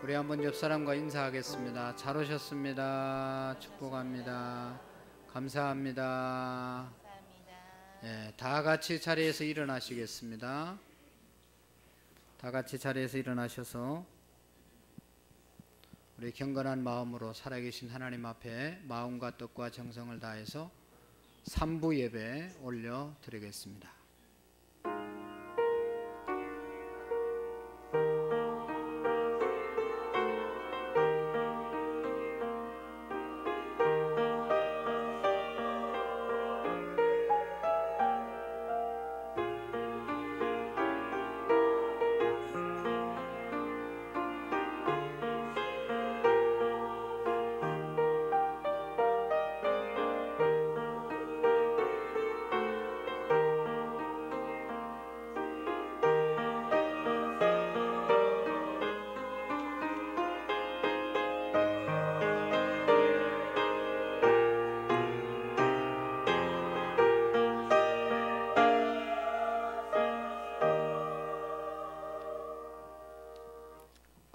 우리 한번 옆 사람과 인사하겠습니다. 잘 오셨습니다. 축복합니다. 감사합니다. 예, 다 같이 자리에서 일어나시겠습니다. 다 같이 자리에서 일어나셔서 우리 경건한 마음으로 살아계신 하나님 앞에 마음과 뜻과 정성을 다해서 3부 예배 올려 드리겠습니다.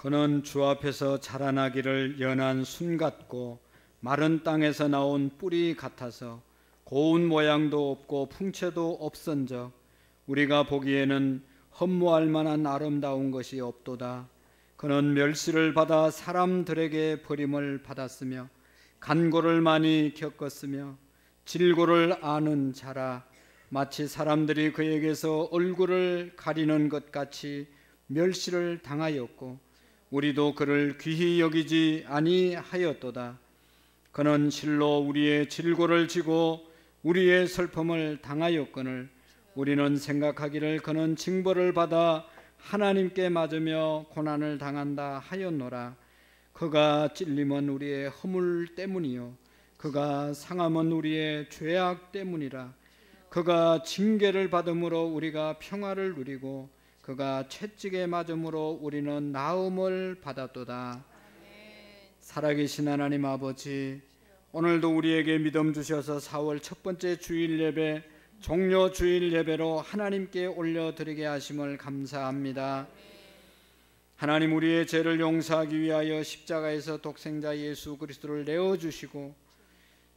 그는 주 앞에서 자라나기를 연한 순 같고 마른 땅에서 나온 뿌리 같아서 고운 모양도 없고 풍채도 없은적 우리가 보기에는 흠모할 만한 아름다운 것이 없도다. 그는 멸시를 받아 사람들에게 버림을 받았으며 간고를 많이 겪었으며 질고를 아는 자라. 마치 사람들이 그에게서 얼굴을 가리는 것 같이 멸시를 당하였고 우리도 그를 귀히 여기지 아니하였도다. 그는 실로 우리의 질고를 지고 우리의 슬픔을 당하였거늘 우리는 생각하기를 그는 징벌을 받아 하나님께 맞으며 고난을 당한다 하였노라. 그가 찔림은 우리의 허물 때문이요 그가 상함은 우리의 죄악 때문이라. 그가 징계를 받음으로 우리가 평화를 누리고 그가 채찍에 맞음으로 우리는 나음을 받았도다. 살아계신 하나님 아버지, 오늘도 우리에게 믿음 주셔서 4월 첫 번째 주일 예배, 종료 주일 예배로 하나님께 올려드리게 하심을 감사합니다. 하나님, 우리의 죄를 용서하기 위하여 십자가에서 독생자 예수 그리스도를 내어주시고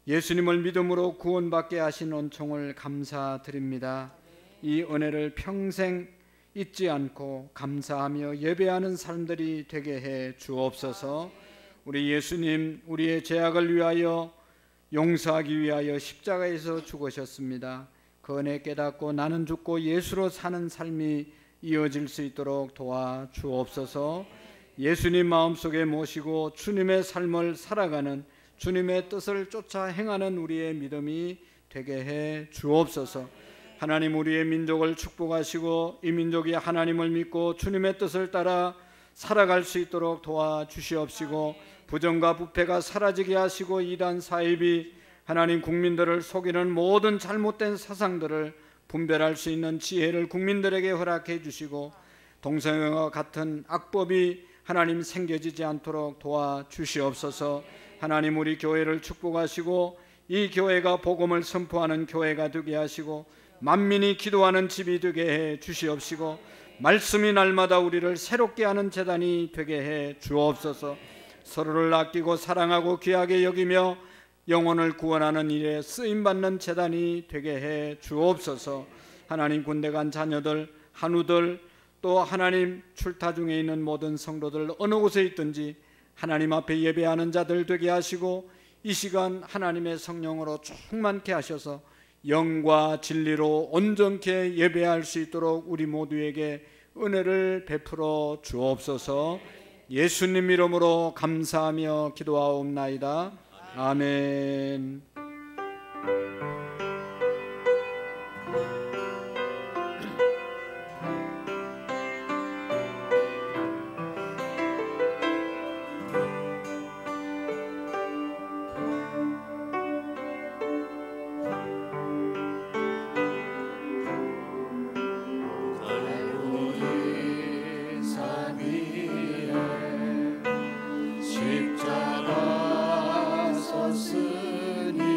예수님을 믿음으로 구원받게 하신 은총을 감사드립니다. 이 은혜를 평생 잊지 않고 감사하며 예배하는 사람들이 되게 해 주옵소서. 우리 예수님, 우리의 죄악을 위하여 용서하기 위하여 십자가에서 죽으셨습니다. 그 은혜 깨닫고 나는 죽고 예수로 사는 삶이 이어질 수 있도록 도와주옵소서. 예수님 마음속에 모시고 주님의 삶을 살아가는, 주님의 뜻을 쫓아 행하는 우리의 믿음이 되게 해 주옵소서. 하나님, 우리의 민족을 축복하시고 이 민족이 하나님을 믿고 주님의 뜻을 따라 살아갈 수 있도록 도와주시옵시고 부정과 부패가 사라지게 하시고 이단 사입이 하나님 국민들을 속이는 모든 잘못된 사상들을 분별할 수 있는 지혜를 국민들에게 허락해 주시고 동성애와 같은 악법이 하나님 생겨지지 않도록 도와주시옵소서. 하나님, 우리 교회를 축복하시고 이 교회가 복음을 선포하는 교회가 되게 하시고 만민이 기도하는 집이 되게 해 주시옵시고 말씀이 날마다 우리를 새롭게 하는 제단이 되게 해 주옵소서. 서로를 아끼고 사랑하고 귀하게 여기며 영혼을 구원하는 일에 쓰임받는 제단이 되게 해 주옵소서. 하나님, 군대 간 자녀들, 한우들, 또 하나님 출타 중에 있는 모든 성도들 어느 곳에 있든지 하나님 앞에 예배하는 자들 되게 하시고 이 시간 하나님의 성령으로 충만케 하셔서 영과 진리로 온전케 예배할 수 있도록 우리 모두에게 은혜를 베풀어 주옵소서. 예수님 이름으로 감사하며 기도하옵나이다. 아멘. 십자가 섰으니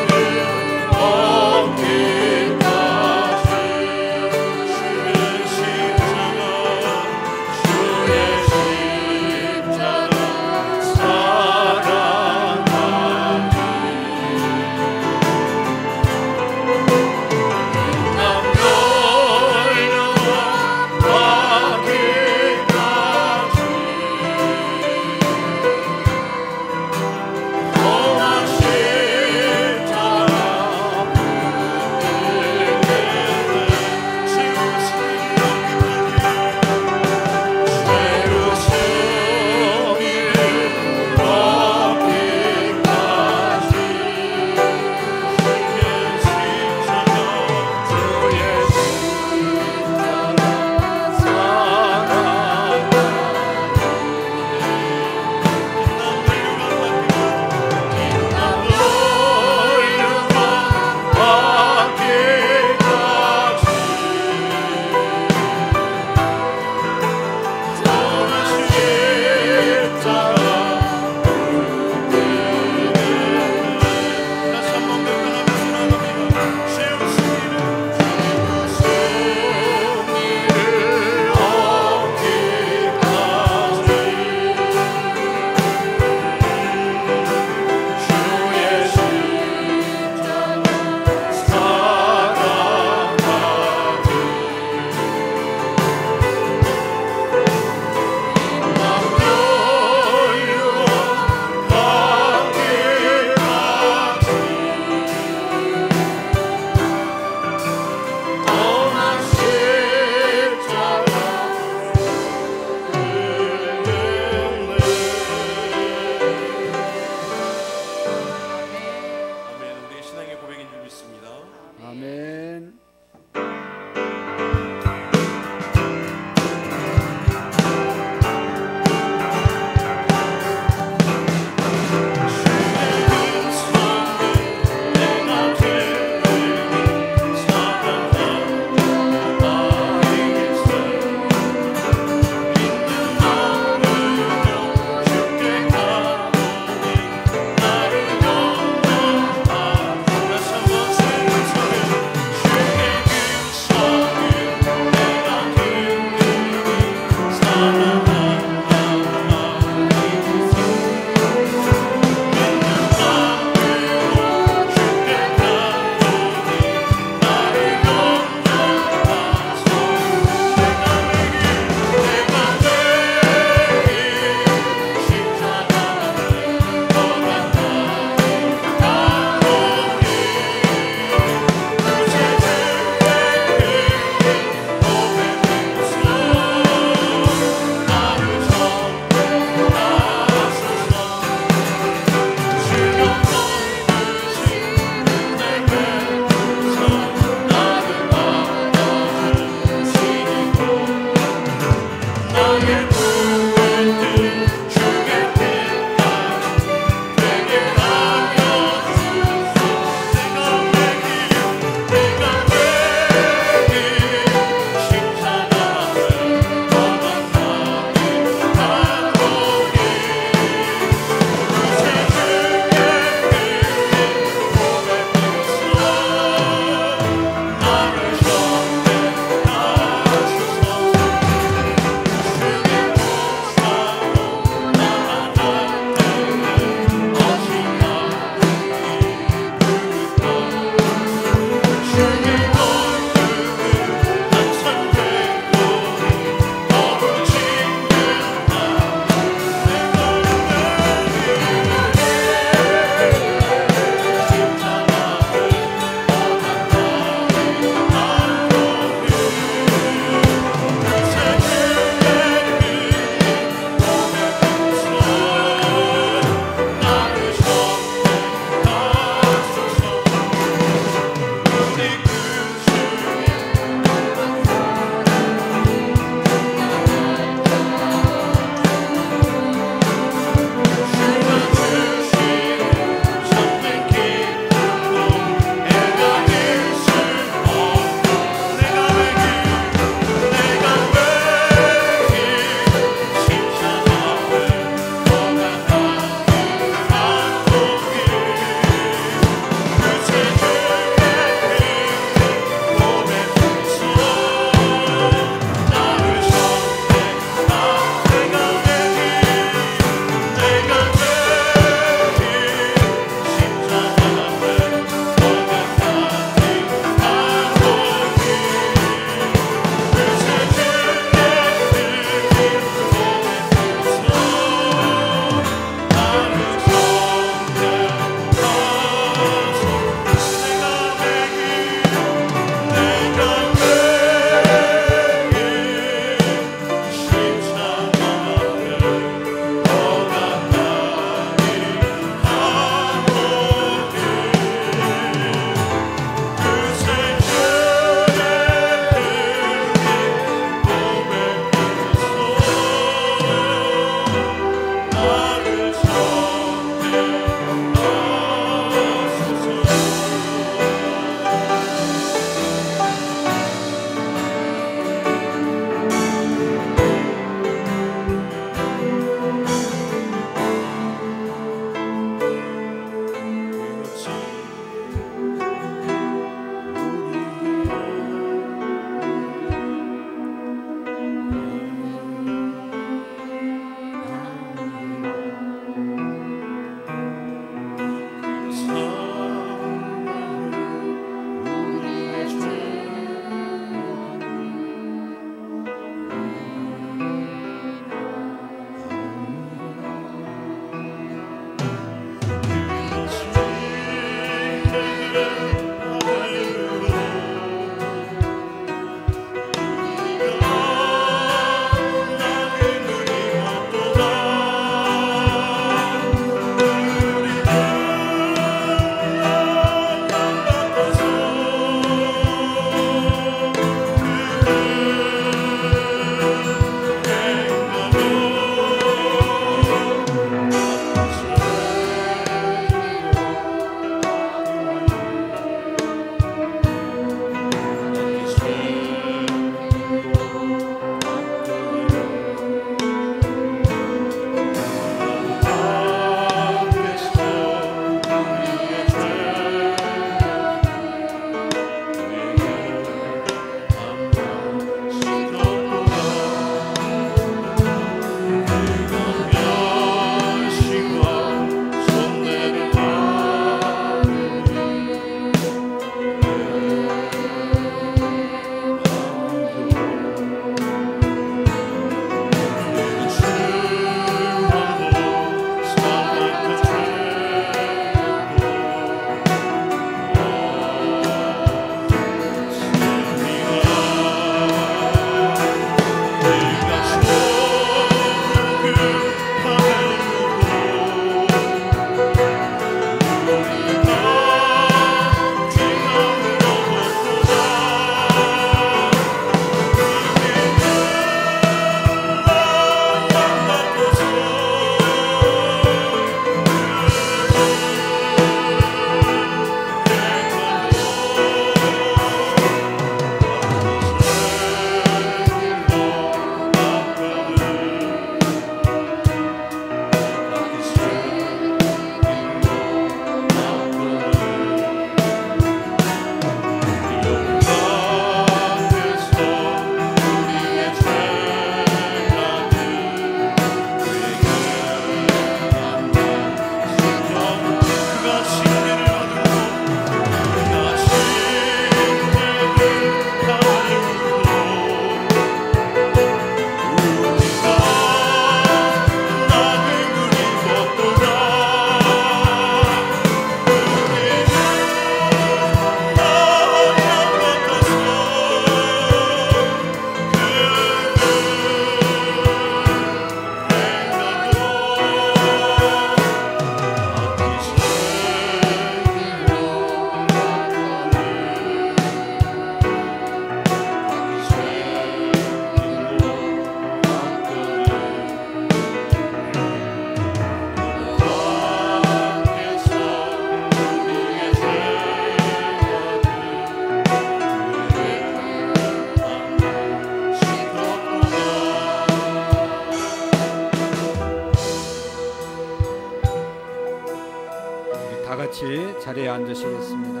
자리에 앉으시겠습니다.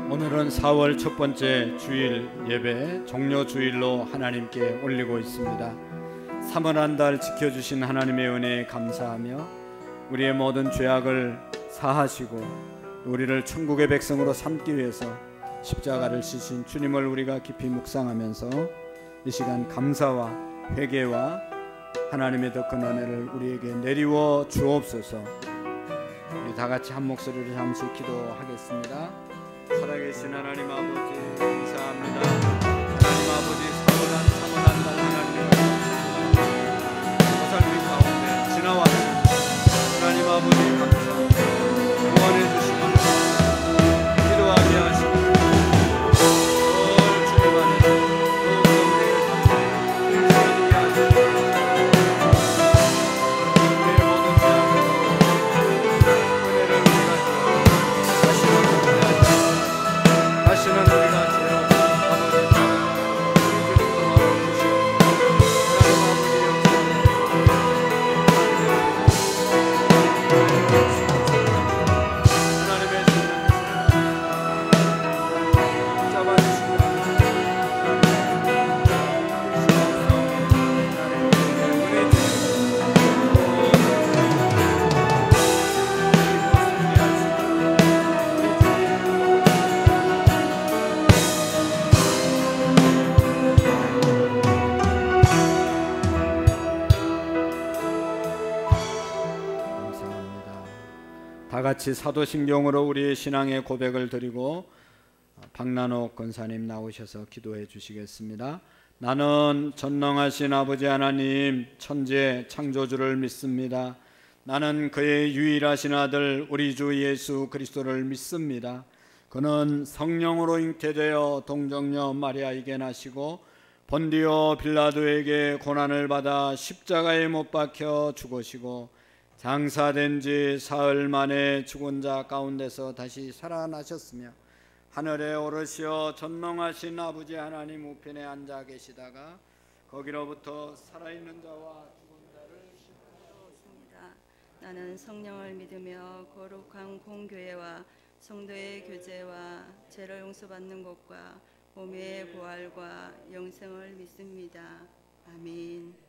오늘은 4월 첫 번째 주일 예배 종료 주일로 하나님께 올리고 있습니다. 3월 한 달 지켜주신 하나님의 은혜에 감사하며 우리의 모든 죄악을 사하시고 우리를 천국의 백성으로 삼기 위해서 십자가를 지신 주님을 우리가 깊이 묵상하면서 이 시간 감사와 회개와 하나님의 더 큰 은혜를 우리에게 내리워 주옵소서. 우리 다 같이 한 목소리로 잠시 기도하겠습니다. 살아계신 하나님 아버지 감사합니다. 하나님 아버지 사모난 날 하나님의 삶의 가운데 지나왔습니다. 하나님 아버지 감사합니다. 구원해 주시고 기도하게 하시고 늘 주님 안에 더욱 은혜를 감사하게 하시고 우리의 모든 은혜를 우리가 다시는 우리가 죄로 아버지 하나님 아버지 역사 다 같이 사도신경으로 우리의 신앙의 고백을 드리고 박난옥 권사님 나오셔서 기도해 주시겠습니다. 나는 전능하신 아버지 하나님 천재 창조주를 믿습니다. 나는 그의 유일하신 아들 우리 주 예수 그리스도를 믿습니다. 그는 성령으로 잉태되어 동정녀 마리아에게 나시고 본디오 빌라도에게 고난을 받아 십자가에 못 박혀 죽으시고 장사된 지 사흘 만에 죽은 자 가운데서 다시 살아나셨으며 하늘에 오르시어 전능하신 아버지 하나님 우편에 앉아 계시다가 거기로부터 살아있는 자와 죽은 자를 심판하셨습니다. 나는 성령을 믿으며 거룩한 공교회와 성도의 교제와 죄를 용서받는 것과 몸의 부활과 영생을 믿습니다. 아멘.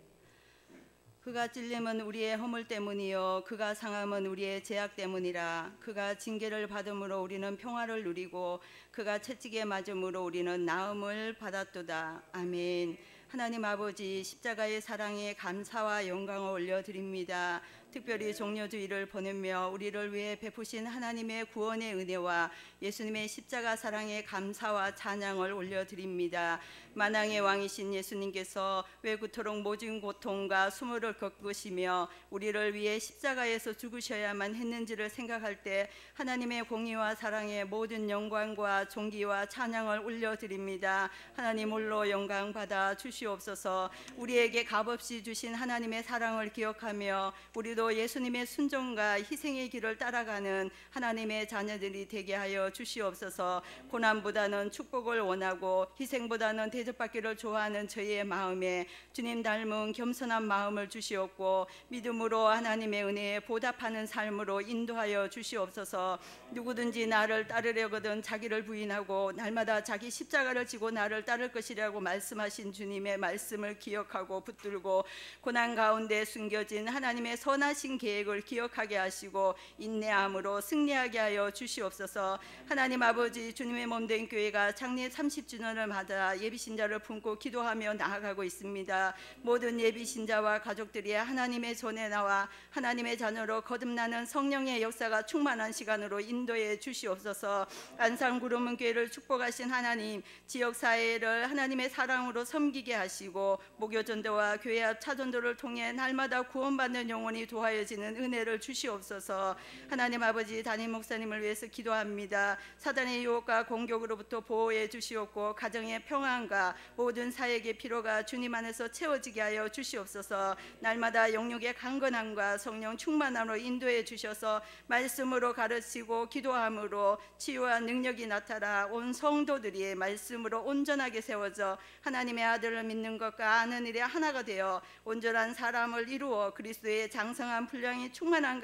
그가 찔림은 우리의 허물 때문이요 그가 상함은 우리의 죄악 때문이라. 그가 징계를 받음으로 우리는 평화를 누리고 그가 채찍에 맞음으로 우리는 나음을 받았도다. 아멘. 하나님 아버지, 십자가의 사랑에 감사와 영광을 올려드립니다. 특별히 종려주의를 보내며 우리를 위해 베푸신 하나님의 구원의 은혜와 예수님의 십자가 사랑에 감사와 찬양을 올려드립니다. 만왕의 왕이신 예수님께서 왜 그토록 모진 고통과 수모를 겪으시며 우리를 위해 십자가에서 죽으셔야만 했는지를 생각할 때 하나님의 공의와 사랑에 모든 영광과 존귀와 찬양을 올려드립니다. 하나님 홀로 영광 받아 주시옵소서. 우리에게 값없이 주신 하나님의 사랑을 기억하며 우리도 예수님의 순종과 희생의 길을 따라가는 하나님의 자녀들이 되게 하여 주시옵소서. 고난보다는 축복을 원하고 희생보다는 대접받기를 좋아하는 저희의 마음에 주님 닮은 겸손한 마음을 주시옵고 믿음으로 하나님의 은혜에 보답하는 삶으로 인도하여 주시옵소서. 누구든지 나를 따르려거든 자기를 부인하고 날마다 자기 십자가를 지고 나를 따를 것이라고 말씀하신 주님의 말씀을 기억하고 붙들고 고난 가운데 숨겨진 하나님의 선하신 계획을 기억하게 하시고 인내함으로 승리하게 하여 주시옵소서. 하나님 아버지, 주님의 몸된 교회가 창립 30주년을 맞아 예비신자를 품고 기도하며 나아가고 있습니다. 모든 예비신자와 가족들이 하나님의 손에 나와 하나님의 자녀로 거듭나는 성령의 역사가 충만한 시간으로 인도해 주시옵소서. 안산구름문교회를 축복하신 하나님, 지역사회를 하나님의 사랑으로 섬기게 하시고 목요전도와 교회 앞 차전도를 통해 날마다 구원받는 영혼이 도하여지는 은혜를 주시옵소서. 하나님 아버지, 담임 목사님을 위해서 기도합니다. 사단의 유혹과 공격으로부터 보호해 주시옵고 가정의 평안과 모든 사역의 피로가 주님 안에서 채워지게 하여 주시옵소서. 날마다 영육의 강건함과 성령 충만함으로 인도해 주셔서 말씀으로 가르치고 기도함으로 치유와 능력이 나타나 온 성도들이 말씀으로 온전하게 세워져 하나님의 아들을 믿는 것과 아는 일에 하나가 되어 온전한 사람을 이루어 그리스도의 장성한 분량이 충만한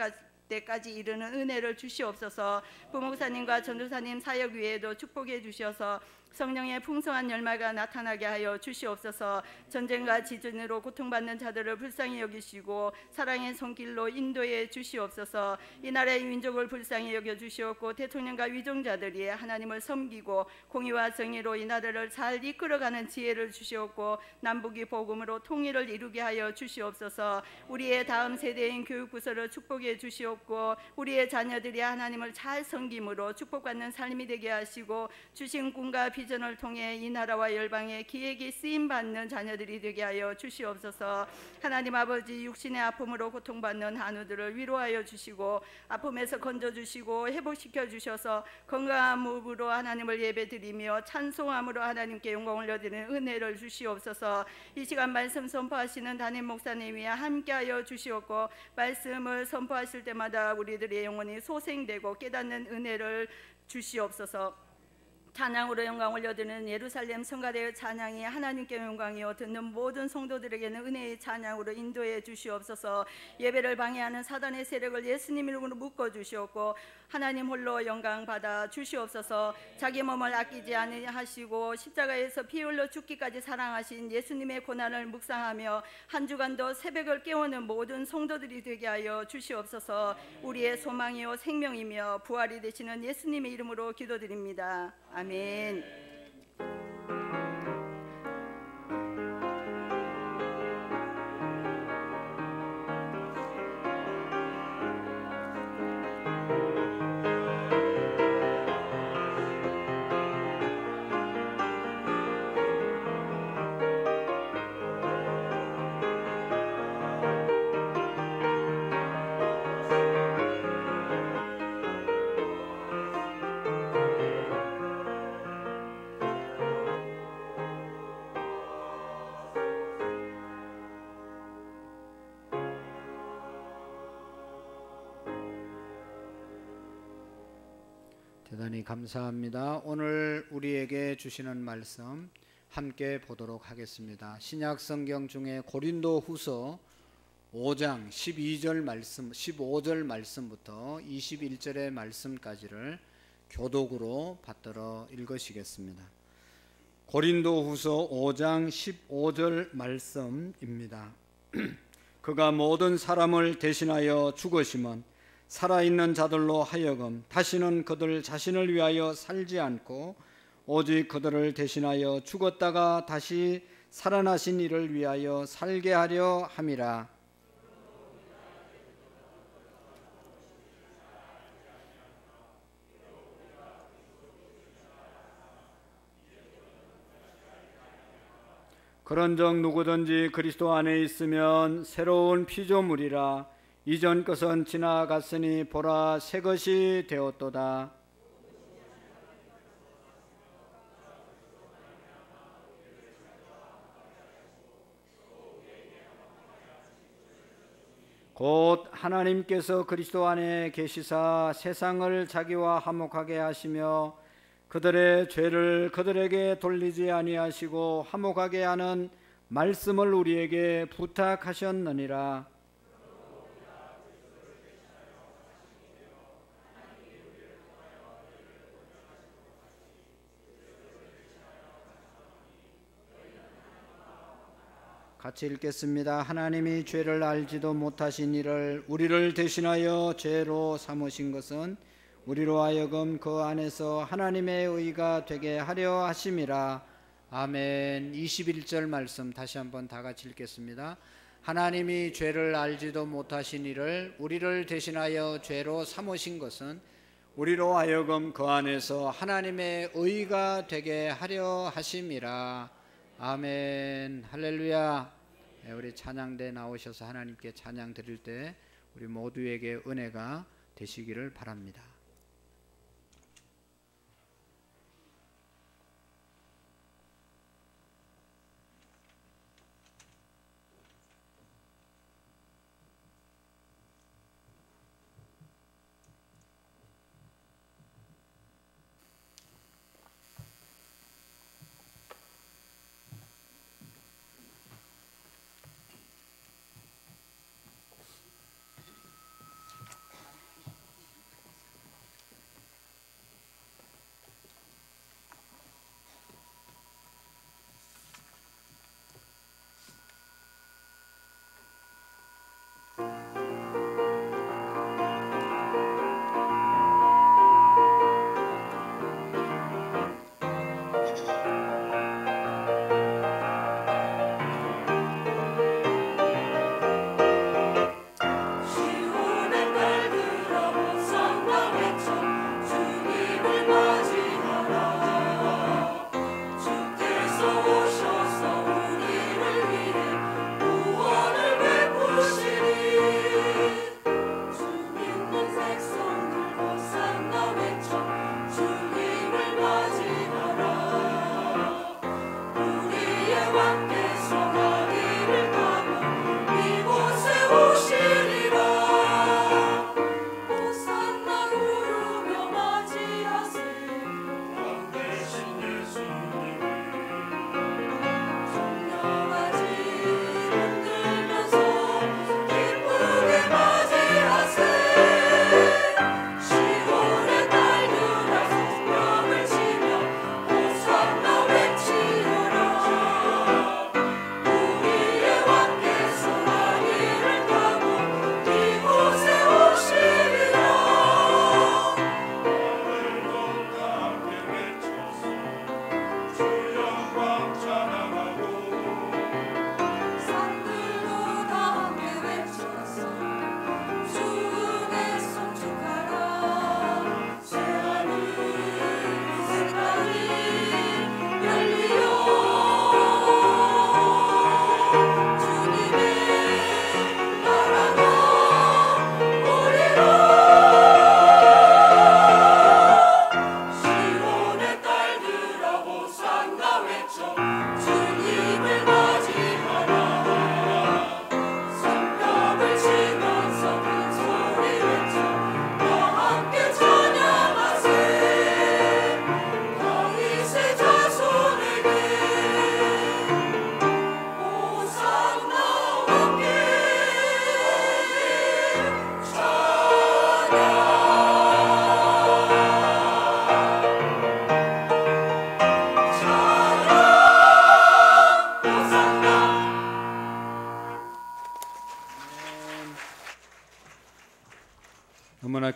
때까지 이르는 은혜를 주시옵소서. 부목사님과 전도사님 사역 위에도 축복해 주셔서 성령의 풍성한 열매가 나타나게 하여 주시옵소서. 전쟁과 지진으로 고통받는 자들을 불쌍히 여기시고 사랑의 손길로 인도해 주시옵소서. 이 나라의 민족을 불쌍히 여겨 주시옵고 대통령과 위종자들이 하나님을 섬기고 공의와 정의로 이 나라를 잘 이끌어가는 지혜를 주시옵고 남북이 복음으로 통일을 이루게 하여 주시옵소서. 우리의 다음 세대인 교육부서를 축복해 주시옵고 우리의 자녀들이 하나님을 잘 섬김으로 축복받는 삶이 되게 하시고 주신 꿈과 비전을 통해 이 나라와 열방의 기획이 쓰임받는 자녀들이 되게 하여 주시옵소서. 하나님 아버지, 육신의 아픔으로 고통받는 한우들을 위로하여 주시고 아픔에서 건져주시고 회복시켜 주셔서 건강한 무릎으로 하나님을 예배드리며 찬송함으로 하나님께 영광을 올려드리는 은혜를 주시옵소서. 이 시간 말씀 선포하시는 담임 목사님이 함께하여 주시옵고 말씀을 선포하실 때마다 우리들의 영혼이 소생되고 깨닫는 은혜를 주시옵소서. 찬양으로 영광 올려드리는 예루살렘 성가대의 찬양이 하나님께 영광이요 듣는 모든 성도들에게는 은혜의 찬양으로 인도해 주시옵소서. 예배를 방해하는 사단의 세력을 예수님 이름으로 묶어 주시옵고 하나님 홀로 영광 받아 주시옵소서. 자기 몸을 아끼지 아니하시고 십자가에서 피 흘려 죽기까지 사랑하신 예수님의 고난을 묵상하며 한 주간도 새벽을 깨우는 모든 성도들이 되게 하여 주시옵소서. 우리의 소망이요 생명이며 부활이 되시는 예수님의 이름으로 기도드립니다. 아멘. 대단히 감사합니다. 오늘 우리에게 주시는 말씀 함께 보도록 하겠습니다. 신약 성경 중에 고린도후서 5장 12절 말씀, 15절 말씀부터 21절의 말씀까지를 교독으로 받들어 읽으시겠습니다. 고린도후서 5장 15절 말씀입니다. 그가 모든 사람을 대신하여 죽으심은 살아있는 자들로 하여금 다시는 그들 자신을 위하여 살지 않고 오직 그들을 대신하여 죽었다가 다시 살아나신 이를 위하여 살게 하려 함이라. 그런즉 누구든지 그리스도 안에 있으면 새로운 피조물이라. 이전 것은 지나갔으니 보라 새 것이 되었도다. 곧 하나님께서 그리스도 안에 계시사 세상을 자기와 화목하게 하시며 그들의 죄를 그들에게 돌리지 아니하시고 화목하게 하는 말씀을 우리에게 부탁하셨느니라. 같이 읽겠습니다. 하나님이 죄를 알지도 못하신 이를 우리를 대신하여 죄로 삼으신 것은 우리로 하여금 그 안에서 하나님의 의가 되게 하려 하심이라. 아멘. 21절 말씀 다시 한번 다 같이 읽겠습니다. 하나님이 죄를 알지도 못하신 이를 우리를 대신하여 죄로 삼으신 것은 우리로 하여금 그 안에서 하나님의 의가 되게 하려 하심이라. 아멘. 할렐루야. 우리 찬양대 나오셔서 하나님께 찬양 드릴 때 우리 모두에게 은혜가 되시기를 바랍니다.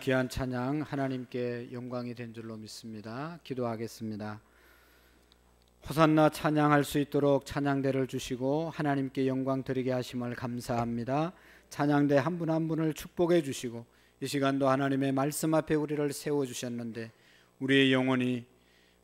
귀한 찬양 하나님께 영광이 된 줄로 믿습니다. 기도하겠습니다. 호산나 찬양할 수 있도록 찬양대를 주시고 하나님께 영광 드리게 하심을 감사합니다. 찬양대 한 분 한 분을 축복해 주시고 이 시간도 하나님의 말씀 앞에 우리를 세워주셨는데 우리의 영혼이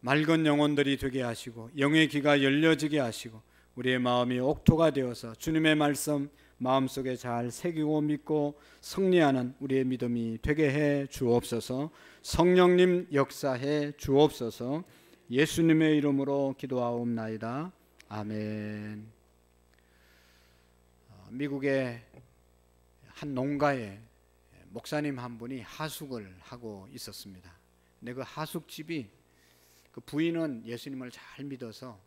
맑은 영혼들이 되게 하시고 영의 귀가 열려지게 하시고 우리의 마음이 옥토가 되어서 주님의 말씀 마음속에 잘 새기고 믿고 승리하는 우리의 믿음이 되게 해 주옵소서. 성령님 역사해 주옵소서. 예수님의 이름으로 기도하옵나이다. 아멘. 미국의 한 농가에 목사님 한 분이 하숙을 하고 있었습니다. 근데 그 하숙집이 그 부인은 예수님을 잘 믿어서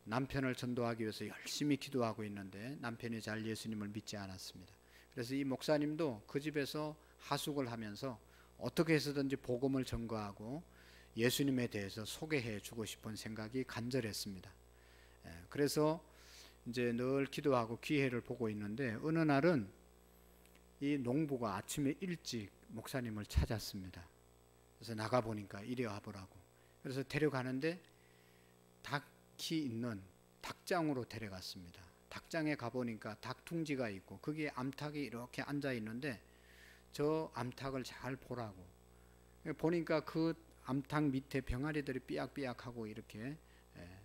남편을 전도하기 위해서 열심히 기도하고 있는데 남편이 잘 예수님을 믿지 않았습니다. 그래서 이 목사님도 그 집에서 하숙을 하면서 어떻게 해서든지 복음을 전거하고 예수님에 대해서 소개해 주고 싶은 생각이 간절했습니다. 그래서 이제 늘 기도하고 기회를 보고 있는데 어느 날은 이 농부가 아침에 일찍 목사님을 찾았습니다. 그래서 나가 보니까 이리 와보라고. 그래서 데려가는데 닭이 있는 닭장으로 데려갔습니다. 닭장에 가보니까 닭둥지가 있고 거기에 암탉이 이렇게 앉아 있는데 저 암탉을 잘 보라고. 보니까 그 암탉 밑에 병아리들이 삐약삐약하고 이렇게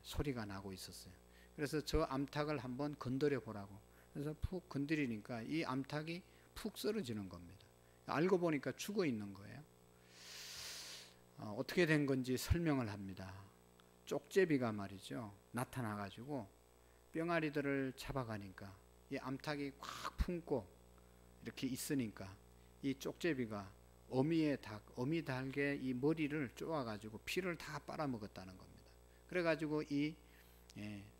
소리가 나고 있었어요. 그래서 저 암탉을 한번 건드려 보라고. 그래서 푹 건드리니까 이 암탉이 푹 쓰러지는 겁니다. 알고 보니까 죽어 있는 거예요. 어떻게 된 건지 설명을 합니다. 쪽제비가 말이죠 나타나가지고 병아리들을 잡아가니까 이 암탉이 꽉 품고 이렇게 있으니까 이 쪽제비가 어미 닭의 이 머리를 쪼아가지고 피를 다 빨아먹었다는 겁니다. 그래가지고 이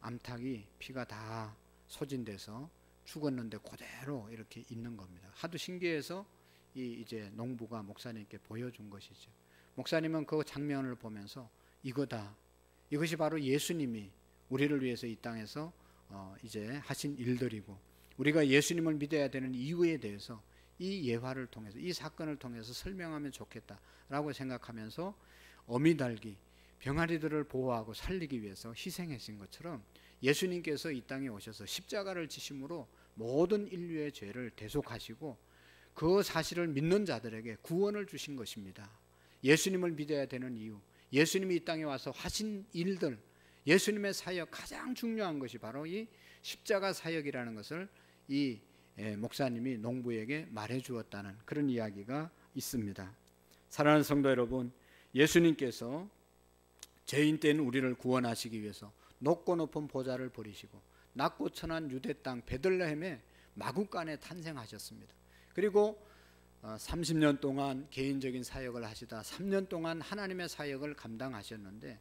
암탉이 피가 다 소진돼서 죽었는데 그대로 이렇게 있는 겁니다. 하도 신기해서 이제 농부가 목사님께 보여준 것이죠. 목사님은 그 장면을 보면서 이거다. 이것이 바로 예수님이 우리를 위해서 이 땅에서 이제 하신 일들이고 우리가 예수님을 믿어야 되는 이유에 대해서 이 예화를 통해서 이 사건을 통해서 설명하면 좋겠다라고 생각하면서 어미닭이 병아리들을 보호하고 살리기 위해서 희생하신 것처럼 예수님께서 이 땅에 오셔서 십자가를 지심으로 모든 인류의 죄를 대속하시고 그 사실을 믿는 자들에게 구원을 주신 것입니다. 예수님을 믿어야 되는 이유, 예수님이 이 땅에 와서 하신 일들, 예수님의 사역 가장 중요한 것이 바로 이 십자가 사역이라는 것을 이 목사님이 농부에게 말해 주었다는 그런 이야기가 있습니다. 사랑하는 성도 여러분, 예수님께서 죄인 된 우리를 구원하시기 위해서 높고 높은 보좌를 버리시고 낮고 천한 유대 땅 베들레헴의 마구간에 탄생하셨습니다. 그리고 30년 동안 개인적인 사역을 하시다 3년 동안 하나님의 사역을 감당하셨는데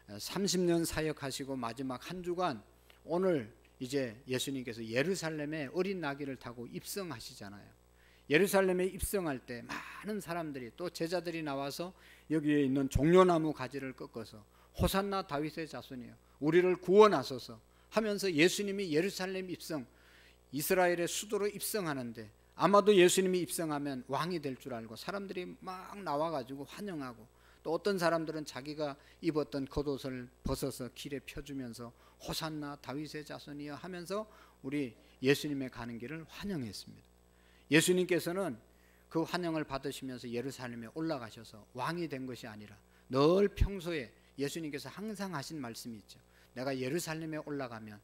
30년 사역하시고 마지막 한 주간 오늘 이제 예수님께서 예루살렘에 어린 나귀를 타고 입성하시잖아요. 예루살렘에 입성할 때 많은 사람들이 또 제자들이 나와서 여기에 있는 종려나무 가지를 꺾어서 호산나 다윗의 자손이여 우리를 구원하소서 하면서 예수님이 예루살렘 입성 이스라엘의 수도로 입성하는데 아마도 예수님이 입성하면 왕이 될 줄 알고 사람들이 막 나와가지고 환영하고 또 어떤 사람들은 자기가 입었던 겉옷을 벗어서 길에 펴주면서 호산나 다윗의 자손이여 하면서 우리 예수님의 가는 길을 환영했습니다. 예수님께서는 그 환영을 받으시면서 예루살렘에 올라가셔서 왕이 된 것이 아니라 늘 평소에 예수님께서 항상 하신 말씀이 있죠. 내가 예루살렘에 올라가면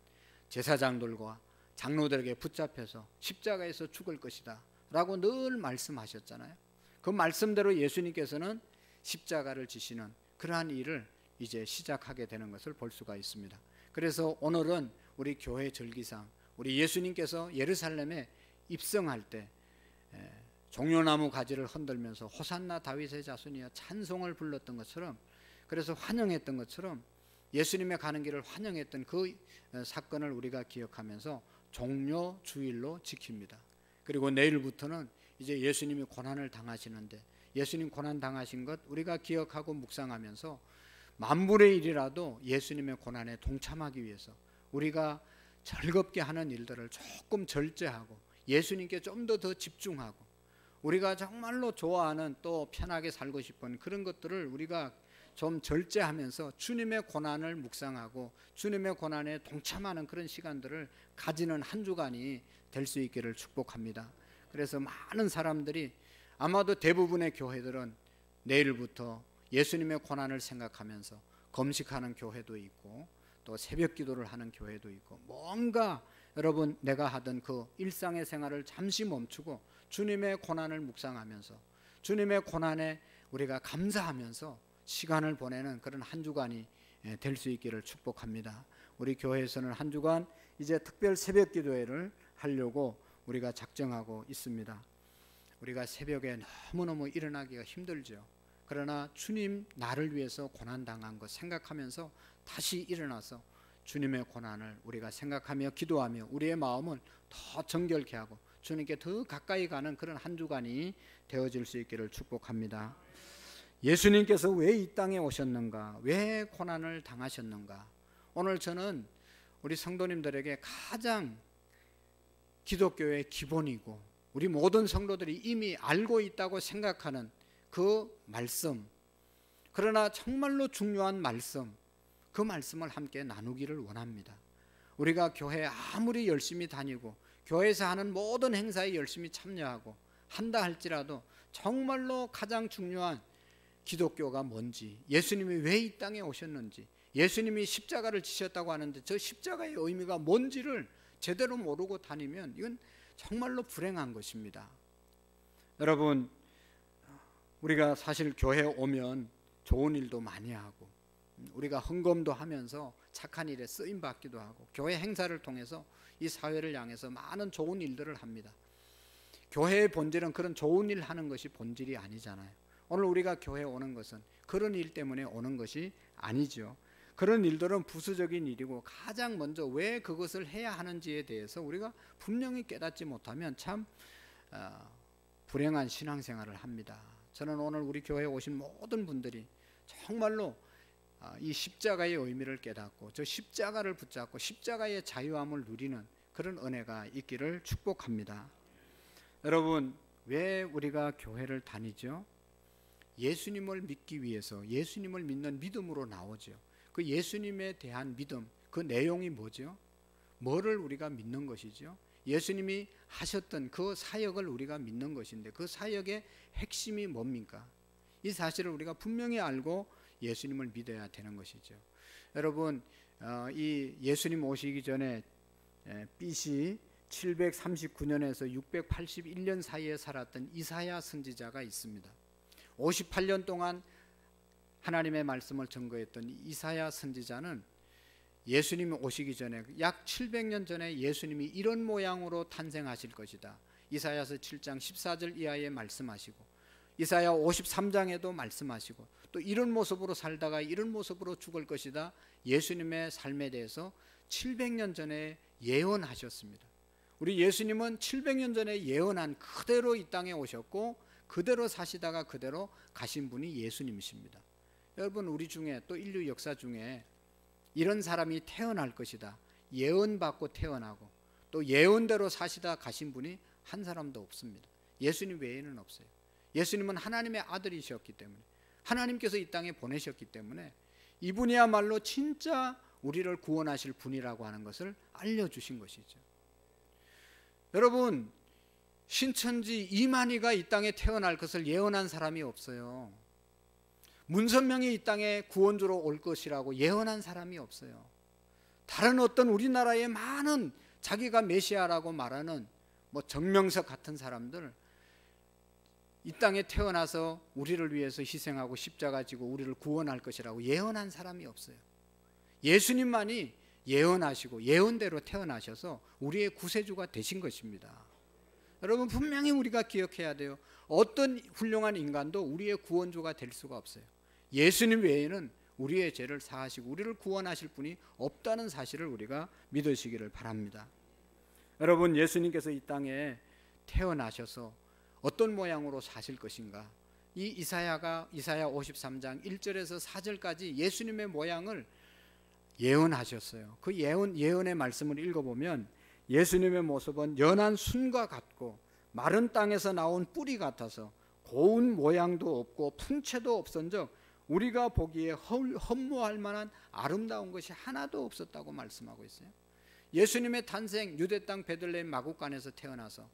제사장들과 장로들에게 붙잡혀서 십자가에서 죽을 것이다 라고 늘 말씀하셨잖아요. 그 말씀대로 예수님께서는 십자가를 지시는 그러한 일을 이제 시작하게 되는 것을 볼 수가 있습니다. 그래서 오늘은 우리 교회 절기상 우리 예수님께서 예루살렘에 입성할 때 종려나무 가지를 흔들면서 호산나 다윗의 자손이여 찬송을 불렀던 것처럼 그래서 환영했던 것처럼 예수님의 가는 길을 환영했던 그 사건을 우리가 기억하면서 종려 주일로 지킵니다. 그리고 내일부터는 이제 예수님이 고난을 당하시는데 예수님 고난 당하신 것 우리가 기억하고 묵상하면서 만분의 일이라도 예수님의 고난에 동참하기 위해서 우리가 즐겁게 하는 일들을 조금 절제하고 예수님께 좀 더 집중하고 우리가 정말로 좋아하는 또 편하게 살고 싶은 그런 것들을 우리가 좀 절제하면서 주님의 고난을 묵상하고 주님의 고난에 동참하는 그런 시간들을 가지는 한 주간이 될 수 있기를 축복합니다. 그래서 많은 사람들이 아마도 대부분의 교회들은 내일부터 예수님의 고난을 생각하면서 금식하는 교회도 있고 또 새벽 기도를 하는 교회도 있고 뭔가 여러분 내가 하던 그 일상의 생활을 잠시 멈추고 주님의 고난을 묵상하면서 주님의 고난에 우리가 감사하면서 시간을 보내는 그런 한 주간이 될 수 있기를 축복합니다. 우리 교회에서는 한 주간 이제 특별 새벽 기도회를 하려고 우리가 작정하고 있습니다. 우리가 새벽에 너무너무 일어나기가 힘들죠. 그러나 주님 나를 위해서 고난당한 것 생각하면서 다시 일어나서 주님의 고난을 우리가 생각하며 기도하며 우리의 마음을 더 정결케 하고 주님께 더 가까이 가는 그런 한 주간이 되어질 수 있기를 축복합니다. 예수님께서 왜 이 땅에 오셨는가? 왜 고난을 당하셨는가? 오늘 저는 우리 성도님들에게 가장 기독교의 기본이고 우리 모든 성도들이 이미 알고 있다고 생각하는 그 말씀, 그러나 정말로 중요한 말씀, 그 말씀을 함께 나누기를 원합니다. 우리가 교회에 아무리 열심히 다니고 교회에서 하는 모든 행사에 열심히 참여하고 한다 할지라도 정말로 가장 중요한 기독교가 뭔지, 예수님이 왜 이 땅에 오셨는지, 예수님이 십자가를 지셨다고 하는데 저 십자가의 의미가 뭔지를 제대로 모르고 다니면 이건 정말로 불행한 것입니다. 여러분, 우리가 사실 교회에 오면 좋은 일도 많이 하고 우리가 헌금도 하면서 착한 일에 쓰임 받기도 하고 교회 행사를 통해서 이 사회를 향해서 많은 좋은 일들을 합니다. 교회의 본질은 그런 좋은 일 하는 것이 본질이 아니잖아요. 오늘 우리가 교회에 오는 것은 그런 일 때문에 오는 것이 아니죠. 그런 일들은 부수적인 일이고 가장 먼저 왜 그것을 해야 하는지에 대해서 우리가 분명히 깨닫지 못하면 참 불행한 신앙생활을 합니다. 저는 오늘 우리 교회에 오신 모든 분들이 정말로 이 십자가의 의미를 깨닫고 저 십자가를 붙잡고 십자가의 자유함을 누리는 그런 은혜가 있기를 축복합니다. 여러분, 왜 우리가 교회를 다니죠? 예수님을 믿기 위해서, 예수님을 믿는 믿음으로 나오죠. 그 예수님에 대한 믿음, 그 내용이 뭐죠? 뭐를 우리가 믿는 것이죠? 예수님이 하셨던 그 사역을 우리가 믿는 것인데 그 사역의 핵심이 뭡니까? 이 사실을 우리가 분명히 알고 예수님을 믿어야 되는 것이죠. 여러분, 이 예수님 오시기 전에 BC 739년에서 681년 사이에 살았던 이사야 선지자가 있습니다. 58년 동안 하나님의 말씀을 증거했던 이사야 선지자는 예수님이 오시기 전에 약 700년 전에 예수님이 이런 모양으로 탄생하실 것이다, 이사야서 7장 14절 이하에 말씀하시고 이사야 53장에도 말씀하시고 또 이런 모습으로 살다가 이런 모습으로 죽을 것이다, 예수님의 삶에 대해서 700년 전에 예언하셨습니다. 우리 예수님은 700년 전에 예언한 그대로 이 땅에 오셨고 그대로 사시다가 그대로 가신 분이 예수님이십니다. 여러분, 우리 중에 또 인류 역사 중에 이런 사람이 태어날 것이다, 예언받고 태어나고 또 예언대로 사시다 가신 분이 한 사람도 없습니다. 예수님 외에는 없어요. 예수님은 하나님의 아들이셨기 때문에, 하나님께서 이 땅에 보내셨기 때문에 이분이야말로 진짜 우리를 구원하실 분이라고 하는 것을 알려주신 것이죠. 여러분, 신천지 이만희가 이 땅에 태어날 것을 예언한 사람이 없어요. 문선명이 이 땅에 구원주로 올 것이라고 예언한 사람이 없어요. 다른 어떤 우리나라의 많은 자기가 메시아라고 말하는 정명석 같은 사람들, 이 땅에 태어나서 우리를 위해서 희생하고 십자가 지고 우리를 구원할 것이라고 예언한 사람이 없어요. 예수님만이 예언하시고 예언대로 태어나셔서 우리의 구세주가 되신 것입니다. 여러분, 분명히 우리가 기억해야 돼요. 어떤 훌륭한 인간도 우리의 구원주가 될 수가 없어요. 예수님 외에는 우리의 죄를 사하시고 우리를 구원하실 분이 없다는 사실을 우리가 믿으시기를 바랍니다. 여러분, 예수님께서 이 땅에 태어나셔서 어떤 모양으로 사실 것인가, 이 이사야 53장 1절에서 4절까지 예수님의 모양을 예언하셨어요. 그 예언의 말씀을 읽어보면 예수님의 모습은 연한 순과 같고 마른 땅에서 나온 뿌리 같아서 고운 모양도 없고 풍채도 없은즉 우리가 보기에 허무할 만한 아름다운 것이 하나도 없었다고 말씀하고 있어요. 예수님의 탄생, 유대 땅 베들레헴 마구간에서 태어나서